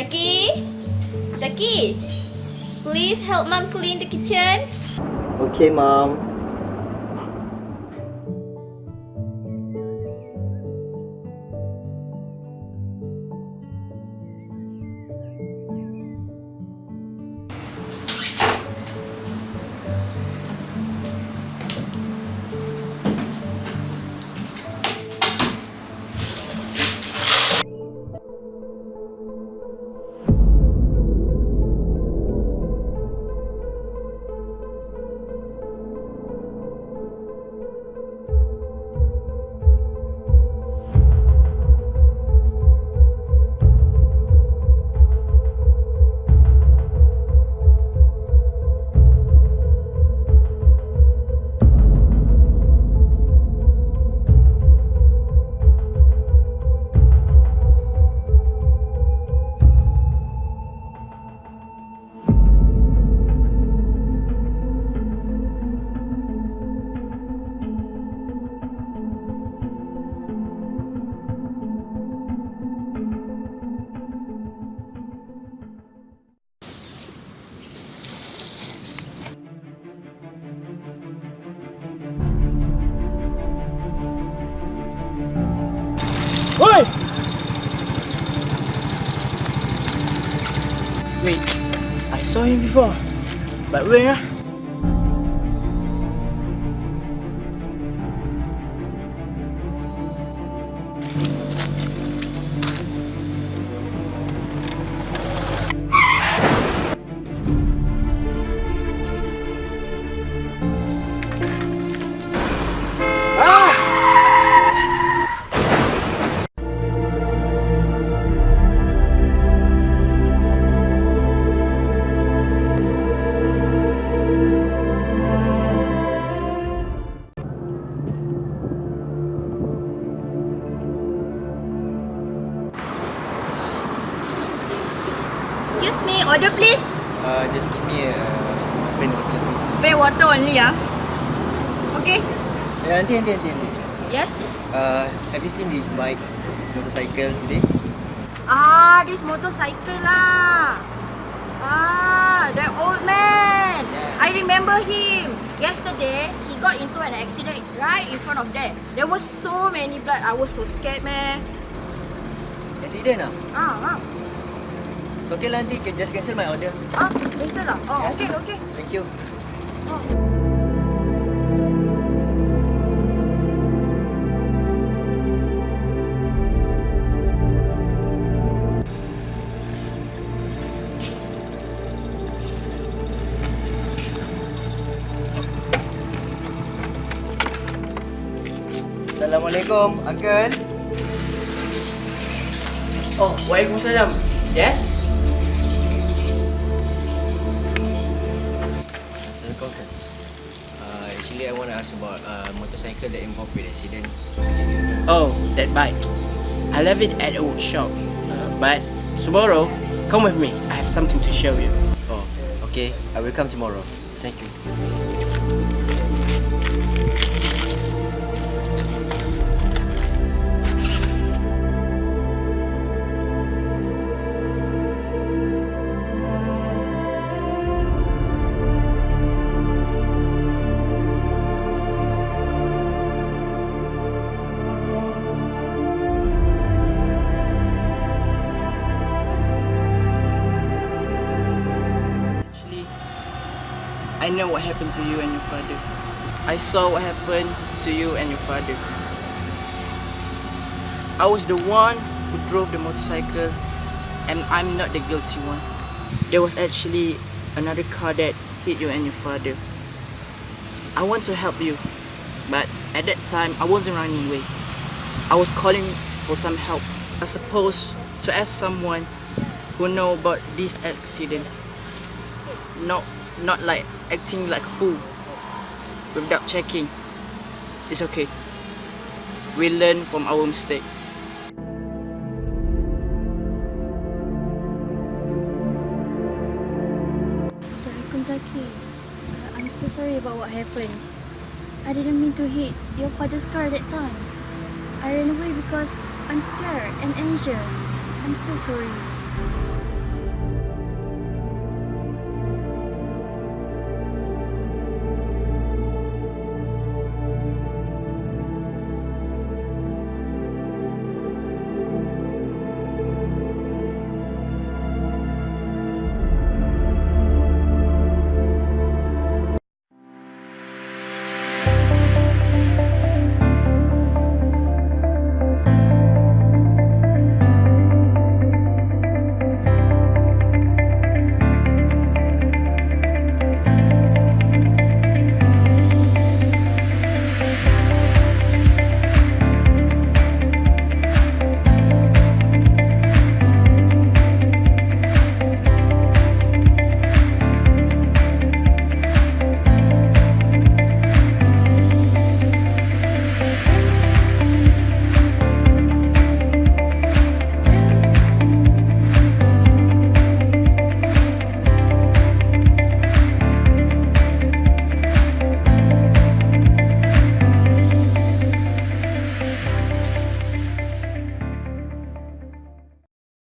Zaki? Zaki? Please help Mom clean the kitchen. Okay, Mom. Oi! Wait, I saw him before. But where? Excuse me, order please. Just give me a plain water, please. Plain water only, ah. Okay? Auntie. Yes? Have you seen this bike, motorcycle today? Ah, this motorcycle lah. Ah, that old man. Yeah. I remember him. Yesterday, he got into an accident right in front of there. There was so many blood. I was so scared, man. Accident ah? Ah. So okay lah, auntie, just cancel my order. Cancel lah. Oh, Yes. okay. Thank you. Oh. Assalamualaikum, Uncle. Oh, waalaikumsalam. Yes? Assalamualaikum, Uncle. Actually, I want to ask about motorcycle that involved with accident. Oh, that bike. I left it at a workshop. But tomorrow, come with me. I have something to show you. Oh, okay. I will come tomorrow. Thank you. I know what happened to you and your father. I saw what happened to you and your father. I was the one who drove the motorcycle, and I'm not the guilty one. There was actually another car that hit you and your father. I want to help you, but at that time I wasn't running away. I was calling for some help. I was supposed to ask someone who know about this accident. Not like acting like a fool without checking. It's okay. We learn from our mistake. Assalamualaikum Zaki. I'm so sorry about what happened. I didn't mean to hit your father's car that time. I ran away because I'm scared and anxious. I'm so sorry.